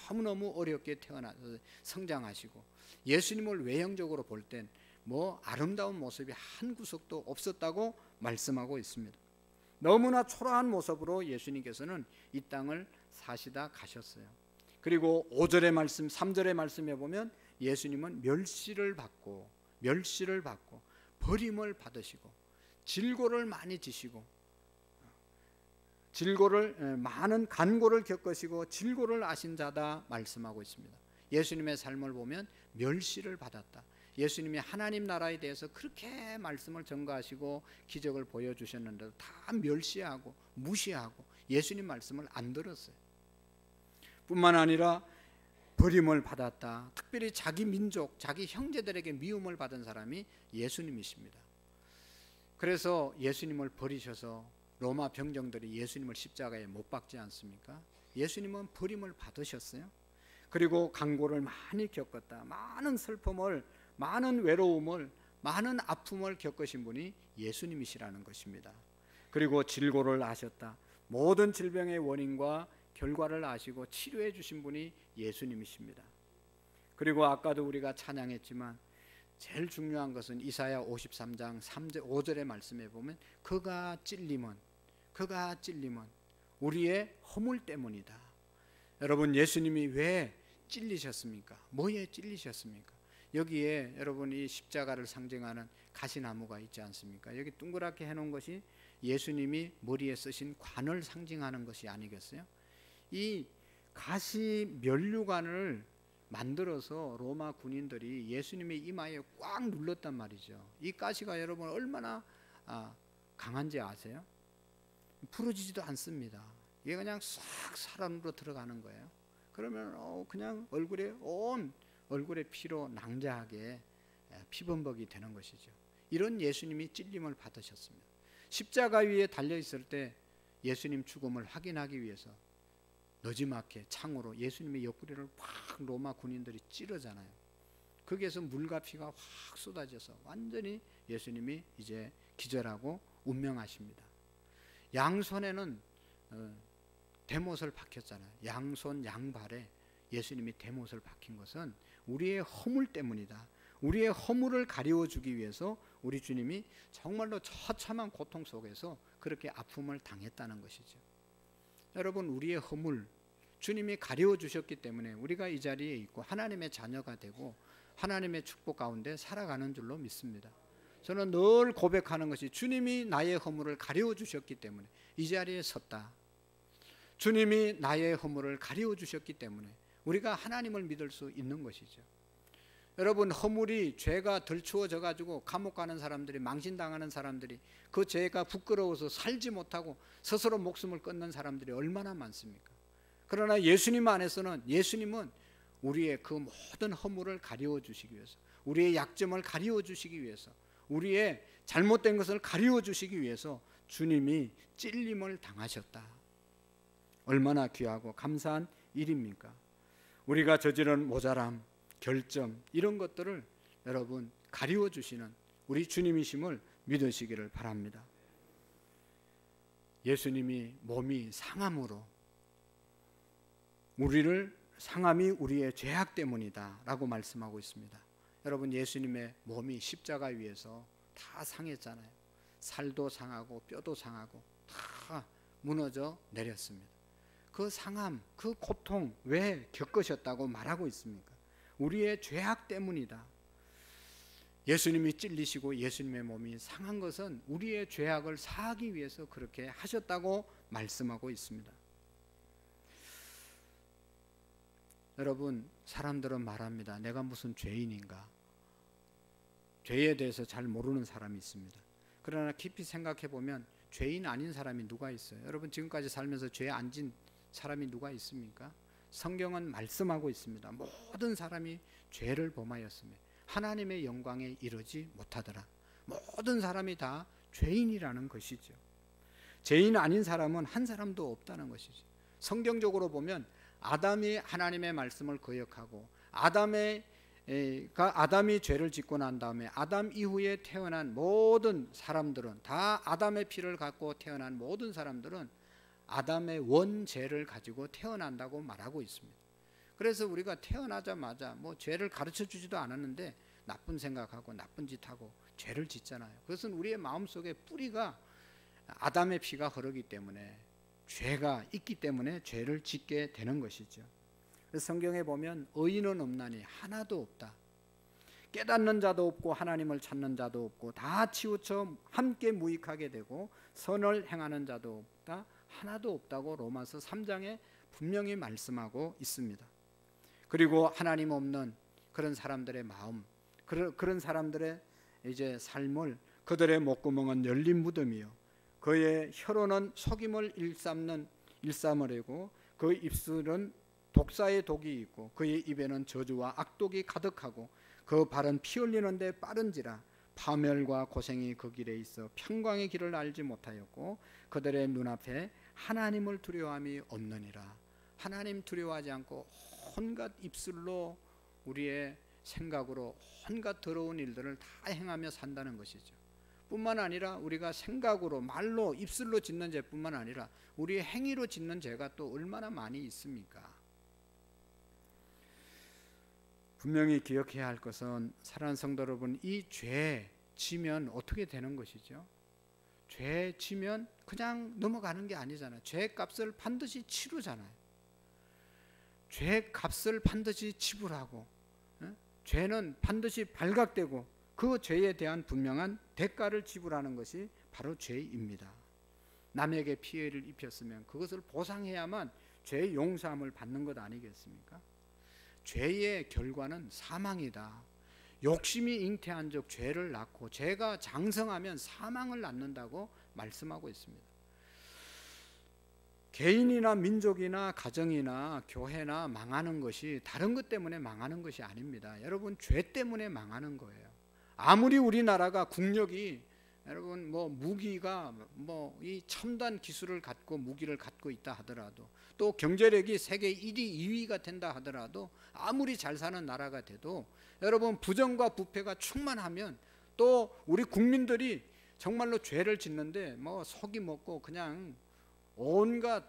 너무너무 어렵게 태어나서 성장하시고 예수님을 외형적으로 볼 땐 뭐 아름다운 모습이 한 구석도 없었다고 말씀하고 있습니다. 너무나 초라한 모습으로 예수님께서는 이 땅을 사시다 가셨어요. 그리고 5절의 말씀, 3절의 말씀에 보면 예수님은 멸시를 받고 버림을 받으시고 질고를 많이 지시고 많은 간고를 겪으시고 질고를 아신 자다 말씀하고 있습니다. 예수님의 삶을 보면 멸시를 받았다. 예수님이 하나님 나라에 대해서 그렇게 말씀을 전가하시고 기적을 보여주셨는데도 다 멸시하고 무시하고 예수님 말씀을 안 들었어요. 뿐만 아니라 버림을 받았다. 특별히 자기 민족, 자기 형제들에게 미움을 받은 사람이 예수님이십니다. 그래서 예수님을 버리셔서 로마 병정들이 예수님을 십자가에 못 박지 않습니까? 예수님은 버림을 받으셨어요. 그리고 간고를 많이 겪었다. 많은 슬픔을, 많은 외로움을, 많은 아픔을 겪으신 분이 예수님이시라는 것입니다. 그리고 질고를 아셨다. 모든 질병의 원인과 결과를 아시고 치료해 주신 분이 예수님이십니다. 그리고 아까도 우리가 찬양했지만 제일 중요한 것은 이사야 53장 3절 5절의 말씀에 보면 그가 찔림은 우리의 허물 때문이다. 여러분, 예수님이 왜 찔리셨습니까? 뭐에 찔리셨습니까? 여기에 여러분 이 십자가를 상징하는 가시나무가 있지 않습니까? 여기 동그랗게 해놓은 것이 예수님이 머리에 쓰신 관을 상징하는 것이 아니겠어요? 이 가시 면류관을 만들어서 로마 군인들이 예수님의 이마에 꽉 눌렀단 말이죠. 이 가시가 여러분 얼마나 강한지 아세요? 부러지지도 않습니다. 이게 그냥 싹 사람으로 들어가는 거예요. 그러면 그냥 얼굴에 피로 낭자하게 피범벅이 되는 것이죠. 이런 예수님이 찔림을 받으셨습니다. 십자가 위에 달려 있을 때 예수님 죽음을 확인하기 위해서 너지막히 창으로 예수님의 옆구리를 확 로마 군인들이 찌르잖아요. 거기에서 물과 피가 확 쏟아져서 완전히 예수님이 이제 기절하고 운명하십니다. 양손에는 대못을 박혔잖아요. 양손 양발에 예수님이 대못을 박힌 것은 우리의 허물 때문이다. 우리의 허물을 가리워주기 위해서 우리 주님이 정말로 처참한 고통 속에서 그렇게 아픔을 당했다는 것이죠. 여러분, 우리의 허물 주님이 가려주셨기 때문에 우리가 이 자리에 있고 하나님의 자녀가 되고 하나님의 축복 가운데 살아가는 줄로 믿습니다. 저는 늘 고백하는 것이 주님이 나의 허물을 가려주셨기 때문에 이 자리에 섰다. 주님이 나의 허물을 가려주셨기 때문에 우리가 하나님을 믿을 수 있는 것이죠. 여러분, 허물이 죄가 덜추어져 가지고 감옥 가는 사람들이, 망신당하는 사람들이, 그 죄가 부끄러워서 살지 못하고 스스로 목숨을 끊는 사람들이 얼마나 많습니까? 그러나 예수님 안에서는 예수님은 우리의 그 모든 허물을 가리워 주시기 위해서, 우리의 약점을 가리워 주시기 위해서, 우리의 잘못된 것을 가리워 주시기 위해서 주님이 찔림을 당하셨다. 얼마나 귀하고 감사한 일입니까? 우리가 저지른 모자람, 결점, 이런 것들을 여러분 가리워 주시는 우리 주님이심을 믿으시기를 바랍니다. 예수님이 몸이 상함으로 상함이 우리의 죄악 때문이다 라고 말씀하고 있습니다. 여러분, 예수님의 몸이 십자가 위에서 다 상했잖아요. 살도 상하고 뼈도 상하고 다 무너져 내렸습니다. 그 상함, 그 고통 왜 겪으셨다고 말하고 있습니까? 우리의 죄악 때문이다. 예수님이 찔리시고 예수님의 몸이 상한 것은 우리의 죄악을 사하기 위해서 그렇게 하셨다고 말씀하고 있습니다. 여러분, 사람들은 말합니다. 내가 무슨 죄인인가? 죄에 대해서 잘 모르는 사람이 있습니다. 그러나 깊이 생각해 보면 죄인 아닌 사람이 누가 있어요? 여러분, 지금까지 살면서 죄 안 진 사람이 누가 있습니까? 성경은 말씀하고 있습니다. 모든 사람이 죄를 범하였으며 하나님의 영광에 이르지 못하더라. 모든 사람이 다 죄인이라는 것이죠. 죄인 아닌 사람은 한 사람도 없다는 것이죠. 성경적으로 보면 아담이 하나님의 말씀을 거역하고 아담이 죄를 짓고 난 다음에 아담 이후에 태어난 모든 사람들은 다 아담의 피를 갖고 태어난 모든 사람들은 아담의 원죄를 가지고 태어난다고 말하고 있습니다. 그래서 우리가 태어나자마자 뭐 죄를 가르쳐 주지도 않았는데 나쁜 생각하고 나쁜 짓하고 죄를 짓잖아요. 그것은 우리의 마음속에 뿌리가 아담의 피가 흐르기 때문에 죄가 있기 때문에 죄를 짓게 되는 것이죠. 그래서 성경에 보면 의인은 없나니 하나도 없다. 깨닫는 자도 없고 하나님을 찾는 자도 없고 다 치우쳐 함께 무익하게 되고 선을 행하는 자도 없다. 하나도 없다고 로마서 3장에 분명히 말씀하고 있습니다. 그리고 하나님 없는 그런 사람들의 마음, 그런 사람들의 이제 삶을 그들의 목구멍은 열린 무덤이요 그의 혀로는 속임을 일삼으려고 그 입술은 독사의 독이 있고 그의 입에는 저주와 악독이 가득하고 그 발은 피 흘리는데 빠른지라 파멸과 고생이 그 길에 있어 평강의 길을 알지 못하였고 그들의 눈앞에 하나님을 두려워함이 없느니라. 하나님 두려워하지 않고 온갖 입술로 우리의 생각으로 온갖 더러운 일들을 다 행하며 산다는 것이죠. 뿐만 아니라 우리가 생각으로 말로 입술로 짓는 죄뿐만 아니라 우리의 행위로 짓는 죄가 또 얼마나 많이 있습니까? 분명히 기억해야 할 것은 사랑하는 성도 여러분, 이 죄 지면 어떻게 되는 것이죠? 죄 지면 그냥 넘어가는 게 아니잖아요. 죄 값을 반드시 치르잖아요. 죄 값을 반드시 지불하고 죄는 반드시 발각되고 그 죄에 대한 분명한 대가를 지불하는 것이 바로 죄입니다. 남에게 피해를 입혔으면 그것을 보상해야만 죄의 용서함을 받는 것 아니겠습니까? 죄의 결과는 사망이다. 욕심이 잉태한 적 죄를 낳고 죄가 장성하면 사망을 낳는다고 말씀하고 있습니다. 개인이나 민족이나 가정이나 교회나 망하는 것이 다른 것 때문에 망하는 것이 아닙니다. 여러분, 죄 때문에 망하는 거예요. 아무리 우리나라가 국력이 여러분 무기가 이 첨단 기술을 갖고 무기를 갖고 있다 하더라도 또 경제력이 세계 1위, 2위가 된다 하더라도 아무리 잘 사는 나라가 돼도 여러분 부정과 부패가 충만하면 또 우리 국민들이 정말로 죄를 짓는데 속이 먹고 그냥 온갖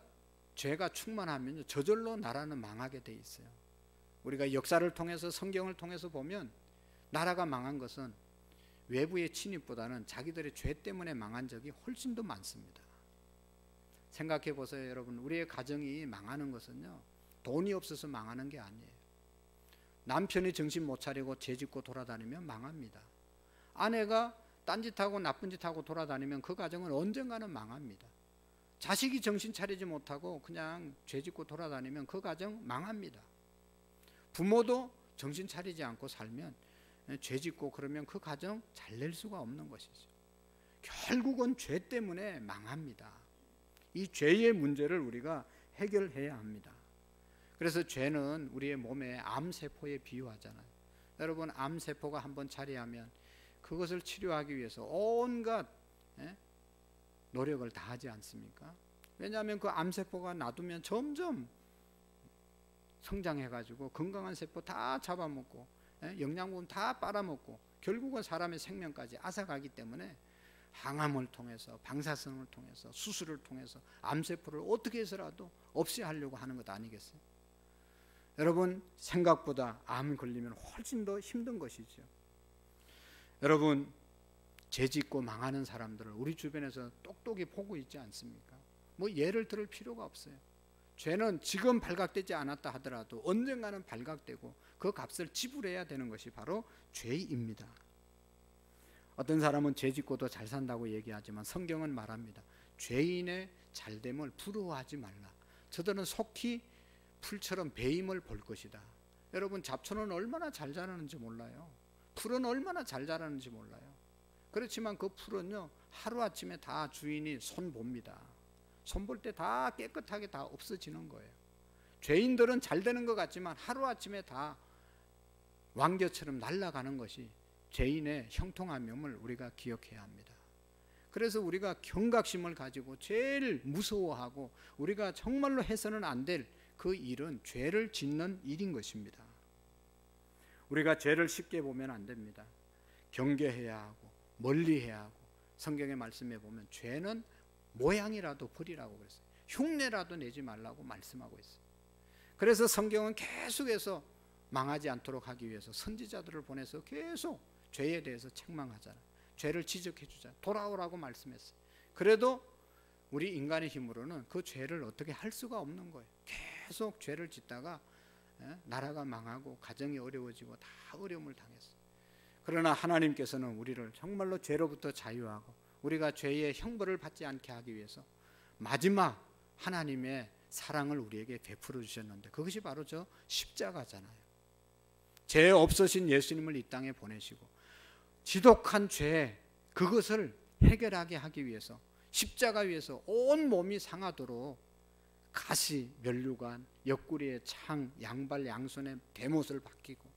죄가 충만하면 저절로 나라는 망하게 돼 있어요. 우리가 역사를 통해서 성경을 통해서 보면 나라가 망한 것은 외부의 침입보다는 자기들의 죄 때문에 망한 적이 훨씬 더 많습니다. 생각해 보세요, 여러분. 우리의 가정이 망하는 것은요, 돈이 없어서 망하는 게 아니에요. 남편이 정신 못 차리고 죄 짓고 돌아다니면 망합니다. 아내가 딴짓하고 나쁜 짓하고 돌아다니면 그 가정은 언젠가는 망합니다. 자식이 정신 차리지 못하고 그냥 죄 짓고 돌아다니면 그 가정 망합니다. 부모도 정신 차리지 않고 살면 죄 짓고 그러면 그 가정 잘 낼 수가 없는 것이죠. 결국은 죄 때문에 망합니다. 이 죄의 문제를 우리가 해결해야 합니다. 그래서 죄는 우리의 몸에 암세포에 비유하잖아요. 여러분, 암세포가 한번 자리하면 그것을 치료하기 위해서 온갖 노력을 다 하지 않습니까? 왜냐하면 그 암세포가 놔두면 점점 성장해가지고 건강한 세포 다 잡아먹고 영양분 다 빨아먹고 결국은 사람의 생명까지 앗아가기 때문에 항암을 통해서 방사선을 통해서 수술을 통해서 암세포를 어떻게 해서라도 없이 하려고 하는 것 아니겠어요? 여러분, 생각보다 암 걸리면 훨씬 더 힘든 것이죠. 여러분, 죄 짓고 망하는 사람들을 우리 주변에서 똑똑히 보고 있지 않습니까? 예를 들을 필요가 없어요. 죄는 지금 발각되지 않았다 하더라도 언젠가는 발각되고 그 값을 지불해야 되는 것이 바로 죄입니다. 어떤 사람은 죄 짓고도 잘 산다고 얘기하지만 성경은 말합니다. 죄인의 잘됨을 부러워하지 말라. 저들은 속히 풀처럼 배임을 볼 것이다. 여러분, 잡초는 얼마나 잘 자라는지 몰라요. 풀은 얼마나 잘 자라는지 몰라요. 그렇지만 그 풀은요, 하루아침에 다 주인이 손 봅니다. 손 볼 때 다 깨끗하게 다 없어지는 거예요. 죄인들은 잘 되는 것 같지만 하루아침에 다 왕겨처럼 날아가는 것이 죄인의 형통함임을 우리가 기억해야 합니다. 그래서 우리가 경각심을 가지고 제일 무서워하고 우리가 정말로 해서는 안 될 그 일은 죄를 짓는 일인 것입니다. 우리가 죄를 쉽게 보면 안 됩니다. 경계해야 하고 멀리해야 하고, 성경의 말씀에 보면 죄는 모양이라도 버리라고 그랬어요. 흉내라도 내지 말라고 말씀하고 있어요. 그래서 성경은 계속해서 망하지 않도록 하기 위해서 선지자들을 보내서 계속 죄에 대해서 책망하잖아요. 죄를 지적해 주자, 돌아오라고 말씀했어요. 그래도 우리 인간의 힘으로는 그 죄를 어떻게 할 수가 없는 거예요. 계속 죄를 짓다가 나라가 망하고 가정이 어려워지고 다 어려움을 당했어요. 그러나 하나님께서는 우리를 정말로 죄로부터 자유하고 우리가 죄의 형벌을 받지 않게 하기 위해서 마지막 하나님의 사랑을 우리에게 베풀어 주셨는데, 그것이 바로 저 십자가잖아요. 죄 없으신 예수님을 이 땅에 보내시고 지독한 죄, 그것을 해결하게 하기 위해서 십자가 위에서 온 몸이 상하도록 가시, 면류관, 옆구리에 창, 양발, 양손에 대못을 박히고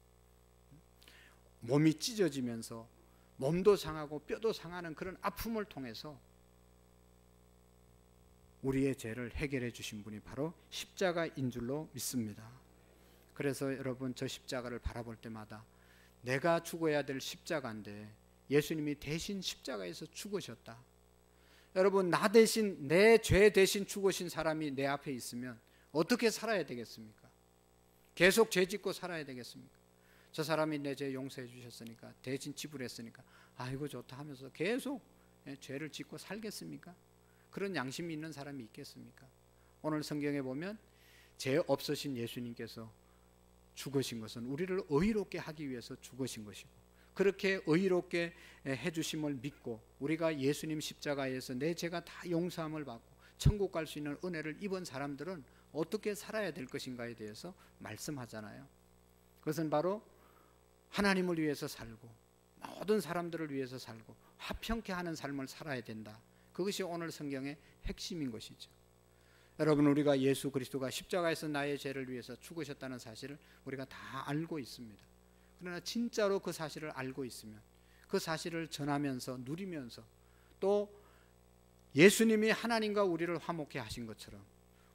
몸이 찢어지면서 몸도 상하고 뼈도 상하는 그런 아픔을 통해서 우리의 죄를 해결해 주신 분이 바로 십자가인 줄로 믿습니다. 그래서 여러분, 저 십자가를 바라볼 때마다 내가 죽어야 될 십자가인데 예수님이 대신 십자가에서 죽으셨다. 여러분, 나 대신, 내 죄 대신 죽으신 사람이 내 앞에 있으면 어떻게 살아야 되겠습니까? 계속 죄 짓고 살아야 되겠습니까? 저 사람이 내 죄 용서해 주셨으니까, 대신 지불했으니까 아이고 좋다 하면서 계속 죄를 짓고 살겠습니까? 그런 양심이 있는 사람이 있겠습니까? 오늘 성경에 보면 죄 없으신 예수님께서 죽으신 것은 우리를 의롭게 하기 위해서 죽으신 것이고, 그렇게 의롭게 해주심을 믿고 우리가 예수님 십자가에서 내 죄가 다 용서함을 받고 천국 갈 수 있는 은혜를 입은 사람들은 어떻게 살아야 될 것인가에 대해서 말씀하잖아요. 그것은 바로 하나님을 위해서 살고 모든 사람들을 위해서 살고 화평케 하는 삶을 살아야 된다. 그것이 오늘 성경의 핵심인 것이죠. 여러분, 우리가 예수 그리스도가 십자가에서 나의 죄를 위해서 죽으셨다는 사실을 우리가 다 알고 있습니다. 그러나 진짜로 그 사실을 알고 있으면 그 사실을 전하면서 누리면서 또 예수님이 하나님과 우리를 화목케 하신 것처럼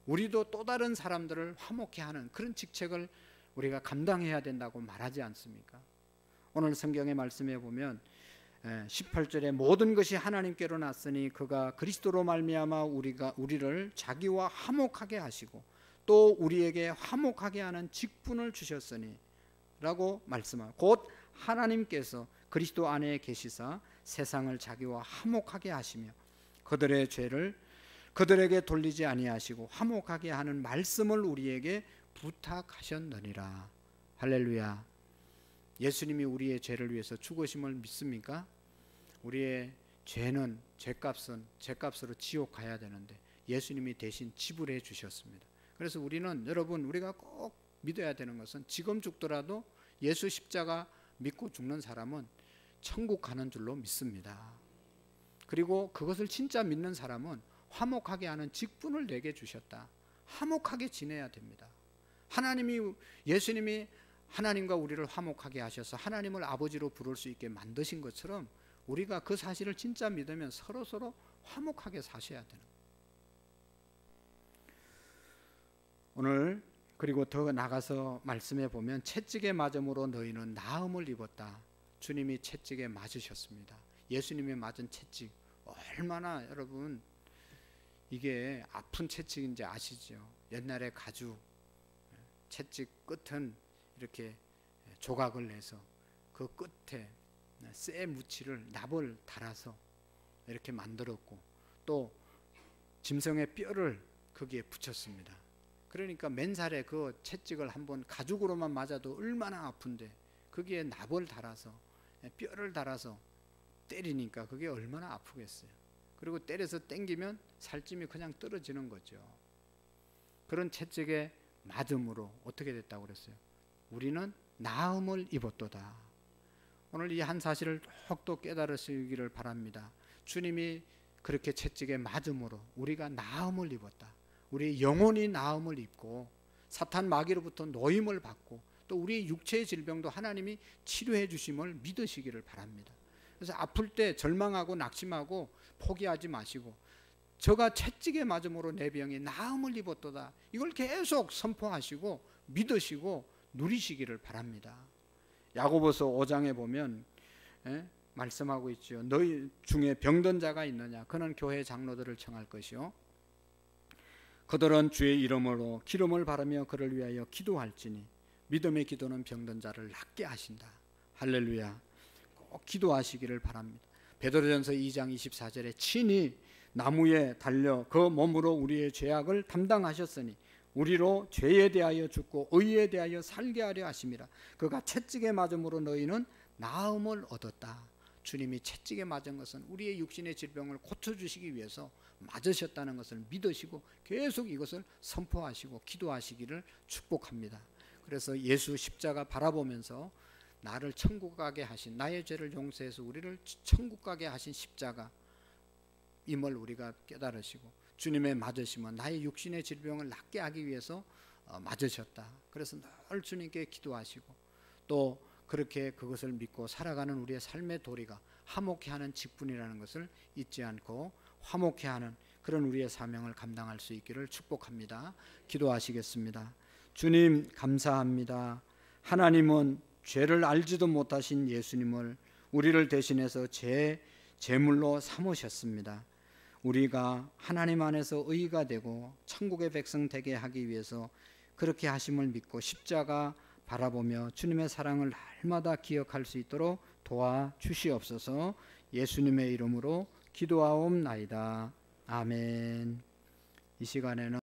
우리도 또 다른 사람들을 화목케 하는 그런 직책을 우리가 감당해야 된다고 말하지 않습니까? 오늘 성경의 말씀에 보면 18절에 모든 것이 하나님께로 났으니 그가 그리스도로 말미암아 우리를 자기와 화목하게 하시고 또 우리에게 화목하게 하는 직분을 주셨으니 라고 말씀하고, 곧 하나님께서 그리스도 안에 계시사 세상을 자기와 화목하게 하시며 그들의 죄를 그들에게 돌리지 아니하시고 화목하게 하는 말씀을 우리에게 부탁하셨느니라. 할렐루야. 예수님이 우리의 죄를 위해서 죽으심을 믿습니까? 우리의 죄는, 죄값으로 지옥 가야 되는데 예수님이 대신 지불해 주셨습니다. 그래서 우리는, 여러분, 우리가 꼭 믿어야 되는 것은 지금 죽더라도 예수 십자가 믿고 죽는 사람은 천국 가는 줄로 믿습니다. 그리고 그것을 진짜 믿는 사람은 화목하게 하는 직분을 내게 주셨다. 화목하게 지내야 됩니다. 예수님이 하나님과 우리를 화목하게 하셔서 하나님을 아버지로 부를 수 있게 만드신 것처럼 우리가 그 사실을 진짜 믿으면 서로 화목하게 사셔야 되는. 오늘 그리고 더 나가서 말씀해 보면 채찍에 맞음으로 너희는 나음을 입었다. 주님이 채찍에 맞으셨습니다. 예수님이 맞은 채찍, 얼마나 여러분 이게 아픈 채찍인지 아시죠? 옛날에 가죽 채찍 끝은 이렇게 조각을 내서 그 끝에 쇠 무치를 납을 달아서 이렇게 만들었고 또 짐승의 뼈를 거기에 붙였습니다. 그러니까 맨살에 그 채찍을 한번 가죽으로만 맞아도 얼마나 아픈데 거기에 납을 달아서 뼈를 달아서 때리니까 그게 얼마나 아프겠어요. 그리고 때려서 당기면 살찜이 그냥 떨어지는 거죠. 그런 채찍에 맞음으로 어떻게 됐다고 그랬어요? 우리는 나음을 입었도다. 오늘 이 한 사실을 또 깨달으시기를 바랍니다. 주님이 그렇게 채찍에 맞음으로 우리가 나음을 입었다. 우리 영혼이 나음을 입고 사탄 마귀로부터 노임을 받고 또 우리 육체의 질병도 하나님이 치료해 주심을 믿으시기를 바랍니다. 그래서 아플 때 절망하고 낙심하고 포기하지 마시고 저가 채찍에 맞음으로 내 병이 나음을 입었도다. 이걸 계속 선포하시고 믿으시고 누리시기를 바랍니다. 야고보서 5장에 보면 말씀하고 있죠. 너희 중에 병든 자가 있느냐? 그는 교회 장로들을 청할 것이요, 그들은 주의 이름으로 기름을 바르며 그를 위하여 기도할지니 믿음의 기도는 병든 자를 낫게 하신다. 할렐루야. 꼭 기도하시기를 바랍니다. 베드로전서 2장 24절에 친히 나무에 달려 그 몸으로 우리의 죄악을 담당하셨으니 우리로 죄에 대하여 죽고 의에 대하여 살게 하려 하심이라. 그가 채찍에 맞음으로 너희는 나음을 얻었다. 주님이 채찍에 맞은 것은 우리의 육신의 질병을 고쳐주시기 위해서 맞으셨다는 것을 믿으시고 계속 이것을 선포하시고 기도하시기를 축복합니다. 그래서 예수 십자가 바라보면서 나를 천국 가게 하신, 나의 죄를 용서해서 우리를 천국 가게 하신 십자가 임을 우리가 깨달으시고 주님의 맞으심은 나의 육신의 질병을 낫게 하기 위해서 맞으셨다. 그래서 늘 주님께 기도하시고 또 그렇게 그것을 믿고 살아가는 우리의 삶의 도리가 화목해 하는 직분이라는 것을 잊지 않고 화목해 하는 그런 우리의 사명을 감당할 수 있기를 축복합니다. 기도하시겠습니다. 주님 감사합니다. 하나님은 죄를 알지도 못하신 예수님을 우리를 대신해서 제물로 삼으셨습니다. 우리가 하나님 안에서 의가 되고 천국의 백성 되게 하기 위해서 그렇게 하심을 믿고 십자가 바라보며 주님의 사랑을 날마다 기억할 수 있도록 도와주시옵소서. 예수님의 이름으로 기도하옵나이다. 아멘. 이 시간에는